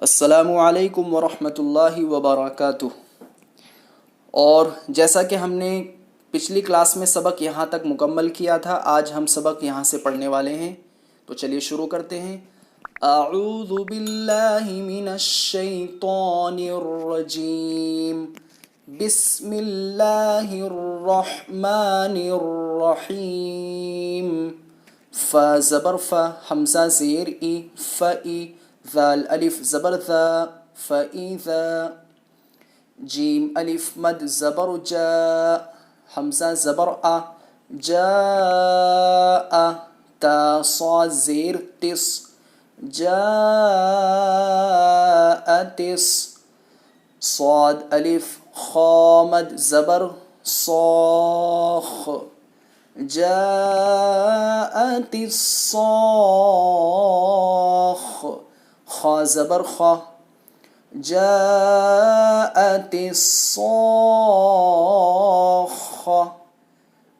السلام علیکم ورحمۃ اللہ وبرکاتہ۔ اور جیسا کہ ہم نے پچھلی کلاس میں سبق یہاں تک مکمل کیا تھا، آج ہم سبق یہاں سے پڑھنے والے ہیں، تو چلیے شروع کرتے ہیں۔ اعوذ باللہ من الشیطان الرجیم، بسم اللہ الرحمن الرحیم۔ ف زبر ف، حمزہ زیر ای، فئی، ذال الف زبر ذا، فإذا۔ جیم الف مد زبر جا، حمزہ زبر آ، جاء۔ تا صاد زیر تس، جاءتس۔ صاد الف خا مد زبر صاخ، جاءت الصاخ۔ خا زبر خا، جاءت الصاخ۔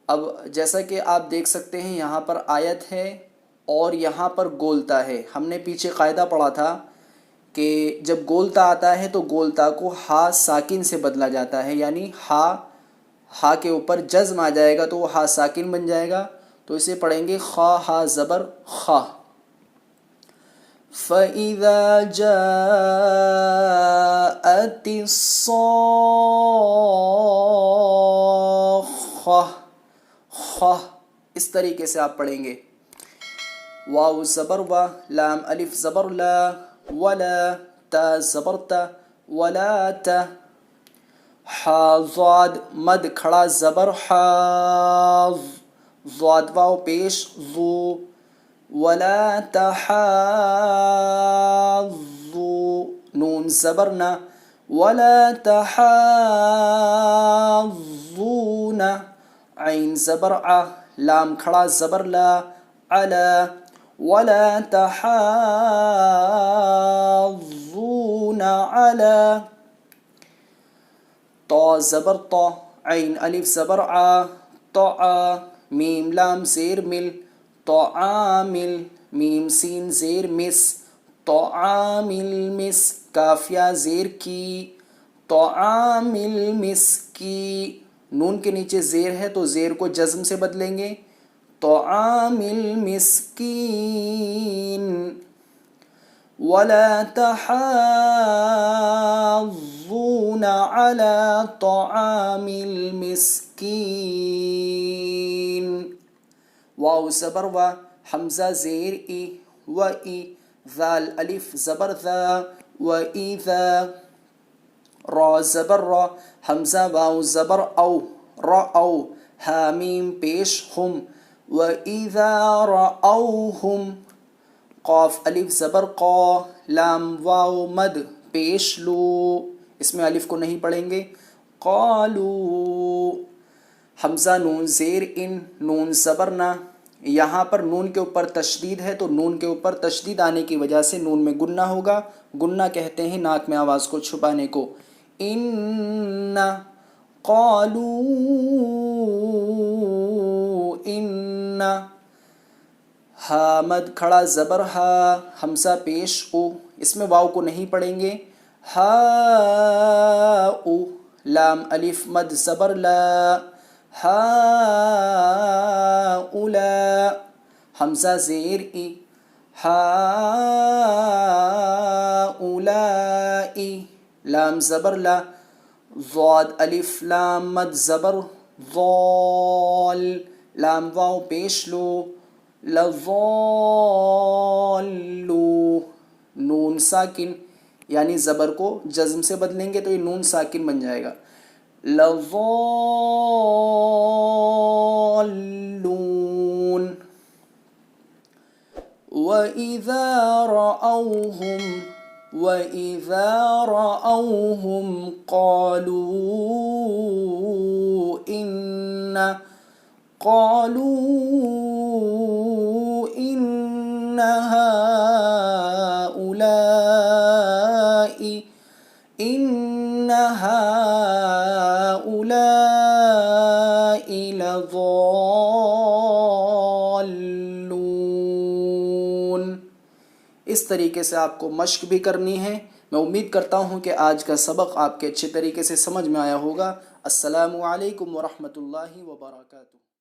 اب جیسا کہ آپ دیکھ سکتے ہیں یہاں پر آیت ہے اور یہاں پر گولتا ہے۔ ہم نے پیچھے قاعدہ پڑھا تھا کہ جب گولتا آتا ہے تو گولتا کو ہا ساکن سے بدلا جاتا ہے، یعنی ہا کے اوپر جزم آ جائے گا تو وہ ہا ساکن بن جائے گا، تو اسے پڑھیں گے خا ہا زبر خا۔ فَإِذَا جَاءَتِ الصَّاخَّةُ، خا اس طریقے سے آپ پڑھیں گے۔ واو زبر وا، لام الف زبر لا، ولا۔ تا زبر تا، ولا تا۔ حا ضاد مد کھڑا زبر حاض، ضاد واو پیش ضو، ولا تحاضوا۔ نون زبر نا، ولا تحاضون۔ عین زبر ع، لام کھڑا زبر لا، علا، ولا تحاضون علا۔ طا زبر طا، عین الف زبر ع، طعا۔ میم لام زیر مل، طعامل۔ میم سین زیر مس، طعامل مس۔ کاف یا زیر کی، طعامل مسکی۔ نون کے نیچے زیر ہے تو زیر کو جزم سے بدلیں گے، طعامل مسکین۔ ولا تحاضون على طعام المسكين۔ واو زبر وا، حمزہ زیر ای، وئی۔ ذال الف زبر ذا، وإذا۔ را زبر را، حمزہ واو زبر او، رأو۔ حامیم پیش ہم، وإذا رأوهم۔ قاف الف زبر قا، لام واو مد پیش لو، اس میں الف کو نہیں پڑھیں گے، قالو۔ حمزہ نون زیر ان، نون زبر نا۔ یہاں پر نون کے اوپر تشدید ہے تو نون کے اوپر تشدید آنے کی وجہ سے نون میں گنہ ہوگا۔ گنہ کہتے ہیں ناک میں آواز کو چھپانے کو۔ ان، قالو ان۔ ہا مد کھڑا زبر ہا، حمزہ پیش او، اس میں واو کو نہیں پڑھیں گے، ہا او۔ لام الف مد زبر لا، ہا اولا۔ حمزہ زیر ای، ہا اولائی۔ لام زبر لا، ضاد الف لام مد زبر ضال۔ لام واو پیش لو، لضالو۔ نون ساکن، یعنی زبر کو جزم سے بدلیں گے تو یہ نون ساکن بن جائے گا، لضالون۔ وَإِذَا رَأَوْهُمْ قَالُوا إِنَّ هَؤُلَاءِ لَضَالُّونَ۔ اس طریقے سے آپ کو مشق بھی کرنی ہے۔ میں امید کرتا ہوں کہ آج کا سبق آپ کے اچھے طریقے سے سمجھ میں آیا ہوگا۔ السلام علیکم ورحمۃ اللہ وبرکاتہ۔